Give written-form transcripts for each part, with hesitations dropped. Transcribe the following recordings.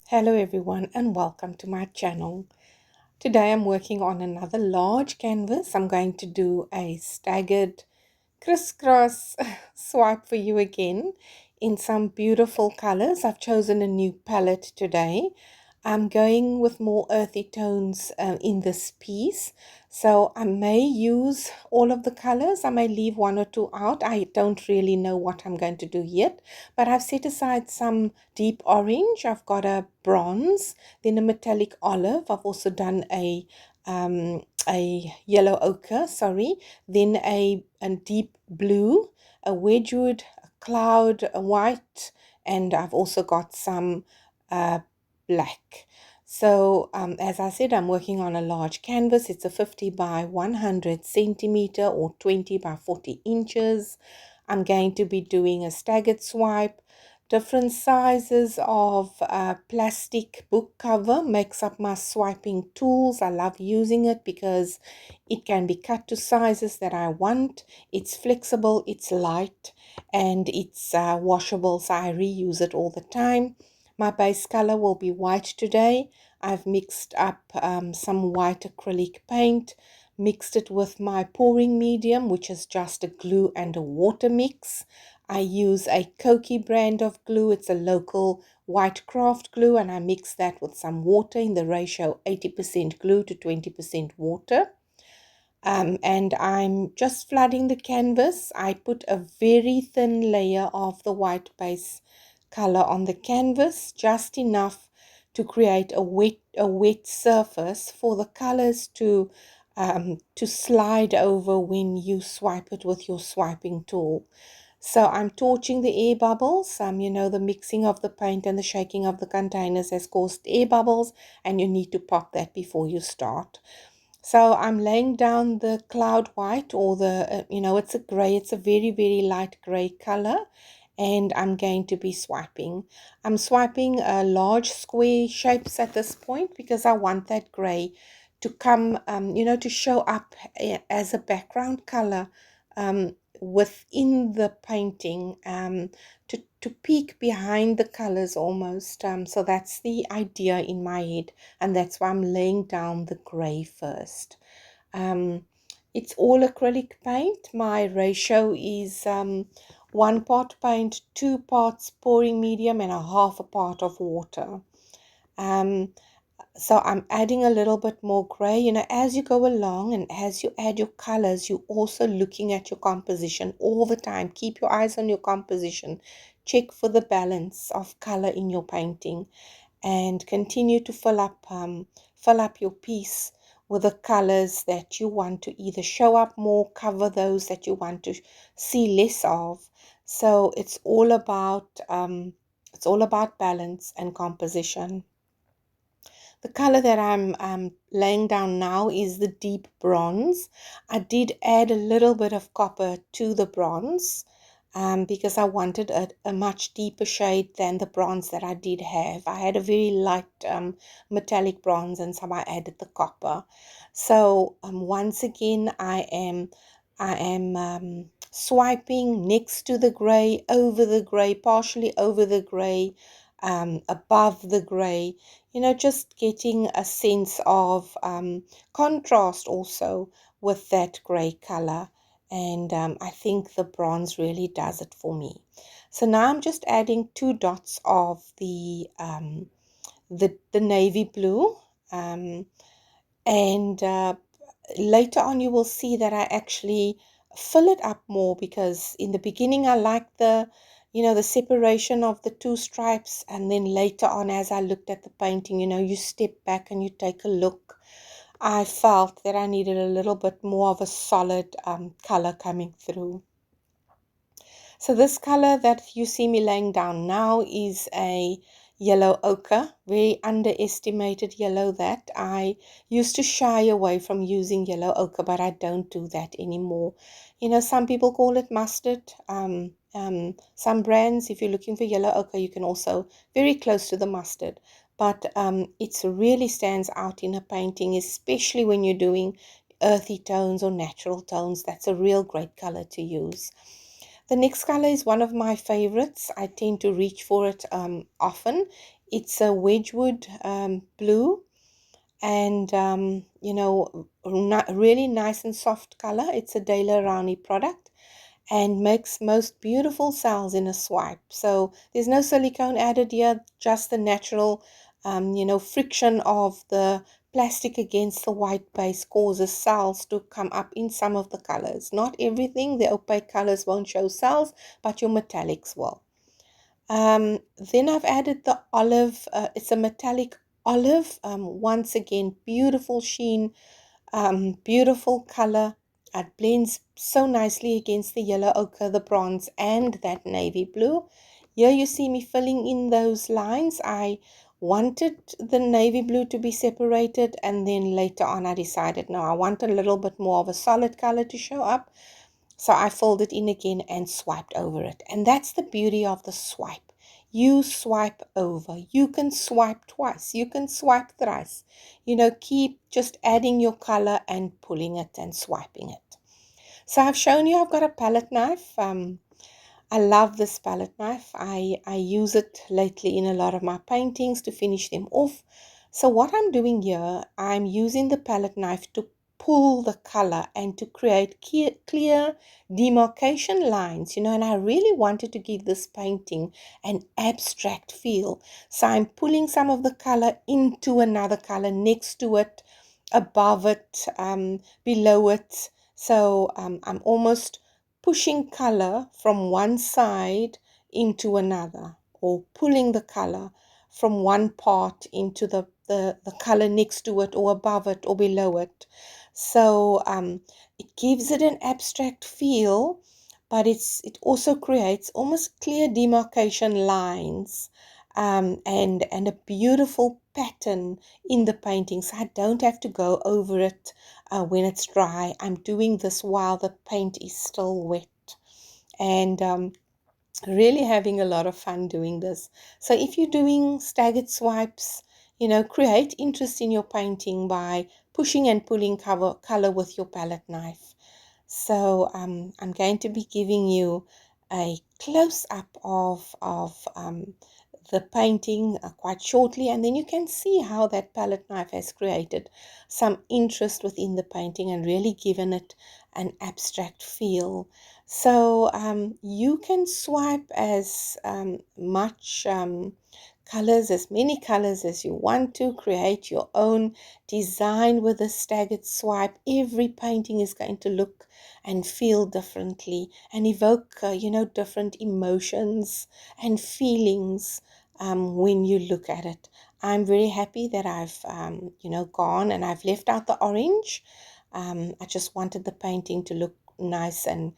Hello everyone and welcome to my channel. Today I'm working on another large canvas. I'm going to do a staggered crisscross swipe for you again in some beautiful colors. I've chosen a new palette today. I'm going with more earthy tones in this piece, so I may use all of the colors. I may leave one or two out. I don't really know what I'm going to do yet, but I've set aside some deep orange. I've got a bronze, then a metallic olive. I've also done a yellow ochre, sorry, then a deep blue, a Wedgewood, a cloud, a white, and I've also got some black. So as I said, I'm working on a large canvas. It's a 50 by 100 centimeter or 20 by 40 inches. I'm going to be doing a staggered swipe. Different sizes of plastic book cover makes up my swiping tools. I love using it because it can be cut to sizes that I want. It's flexible, it's light, and it's washable, so I reuse it all the time. My base color will be white today. I've mixed up some white acrylic paint, mixed it with my pouring medium, which is just a glue and a water mix. I use a Koki brand of glue. It's a local white craft glue, and I mix that with some water in the ratio 80% glue to 20% water. And I'm just flooding the canvas. I put a very thin layer of the white base color on the canvas, just enough to create a wet surface for the colors to slide over when you swipe it with your swiping tool. So I'm torching the air bubbles. The mixing of the paint and the shaking of the containers has caused air bubbles, and you need to pop that before you start. So I'm laying down the cloud white, or it's a gray. It's a very, very light gray color, and I'm going to be swiping. I'm swiping large square shapes at this point because I want that gray to come, to show up as a background color within the painting, to peek behind the colors almost. So that's the idea in my head, and that's why I'm laying down the gray first. It's all acrylic paint. My ratio is 1 part paint, 2 parts pouring medium, and a half a part of water. So I'm adding a little bit more gray. As you go along and as you add your colors, you're also looking at your composition all the time. Keep your eyes on your composition. Check for the balance of color in your painting, and continue to fill up your piece with the colors that you want to either show up more, cover those that you want to see less of. So it's all about balance and composition. The color that I'm laying down now is the deep bronze. I did add a little bit of copper to the bronze because I wanted a much deeper shade than the bronze that I did have. I had a very light metallic bronze, and so I added the copper. So once again, I am swiping next to the gray, over the gray, partially over the gray, above the gray, just getting a sense of contrast also with that gray color. And I think the bronze really does it for me. So now I'm just adding 2 dots of the navy blue, and later on you will see that I actually fill it up more, because in the beginning I like the separation of the 2 stripes, and then later on, as I looked at the painting, you step back and you take a look. I felt that I needed a little bit more of a solid color coming through. So this color that you see me laying down now is a yellow ochre, very underestimated yellow that I used to shy away from using yellow ochre, but I don't do that anymore. Some people call it mustard. Some brands, if you're looking for yellow ochre, you can also very close to the mustard. But it really stands out in a painting, especially when you're doing earthy tones or natural tones. That's a real great color to use. The next color is one of my favorites. I tend to reach for it often. It's a Wedgewood blue, and really nice and soft color. It's a Daler Rowney product and makes most beautiful cells in a swipe. So there's no silicone added here, just the natural friction of the plastic against the white base causes cells to come up in some of the colors. Not everything, the opaque colors won't show cells, but your metallics will. Then I've added the olive. It's a metallic olive. Once again, beautiful sheen, beautiful color. It blends so nicely against the yellow ochre, the bronze, and that navy blue. Here you see me filling in those lines. I wanted the navy blue to be separated, and then later on I decided, no, I want a little bit more of a solid color to show up. So I filled it in again and swiped over it. And that's the beauty of the swipe. You swipe over. You can swipe twice. You can swipe thrice. Keep just adding your color and pulling it and swiping it. So I've shown you I've got a palette knife. I love this palette knife. I use it lately in a lot of my paintings to finish them off. So what I'm doing here, I'm using the palette knife to pull the color and to create clear demarcation lines, and I really wanted to give this painting an abstract feel. So I'm pulling some of the color into another color, next to it, above it, below it. So I'm almost pushing color from one side into another, or pulling the color from one part into the color next to it, or above it, or below it. So it gives it an abstract feel, but it also creates almost clear demarcation lines, and a beautiful pattern in the painting. So I don't have to go over it when it's dry. I'm doing this while the paint is still wet, and really having a lot of fun doing this. So if you're doing staggered swipes, create interest in your painting by pushing and pulling color with your palette knife. So I'm going to be giving you a close-up of the painting quite shortly, and then you can see how that palette knife has created some interest within the painting and really given it an abstract feel. So you can swipe as much colors, as many colors as you want to. Create your own design with a staggered swipe. Every painting is going to look and feel differently and evoke different emotions and feelings when you look at it. I'm very happy that I've gone and I've left out the orange. I just wanted the painting to look nice and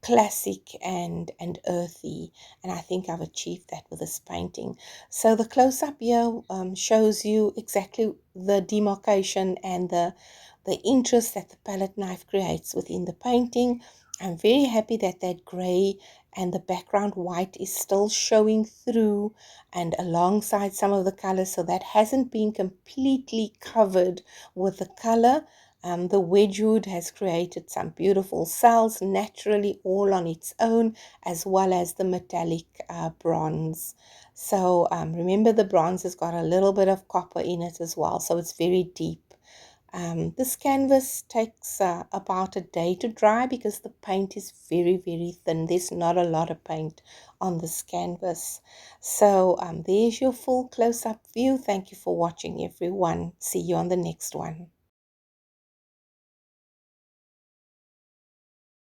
classic and earthy, and I think I've achieved that with this painting. So the close-up here shows you exactly the demarcation and the interest that the palette knife creates within the painting. I'm very happy that that gray and the background white is still showing through and alongside some of the colors, so that hasn't been completely covered with the color. The Wedgewood has created some beautiful cells naturally all on its own, as well as the metallic bronze. So remember, the bronze has got a little bit of copper in it as well, so it's very deep. This canvas takes about a day to dry because the paint is very, very thin. There's not a lot of paint on this canvas. So there's your full close-up view. Thank you for watching, everyone. See you on the next one.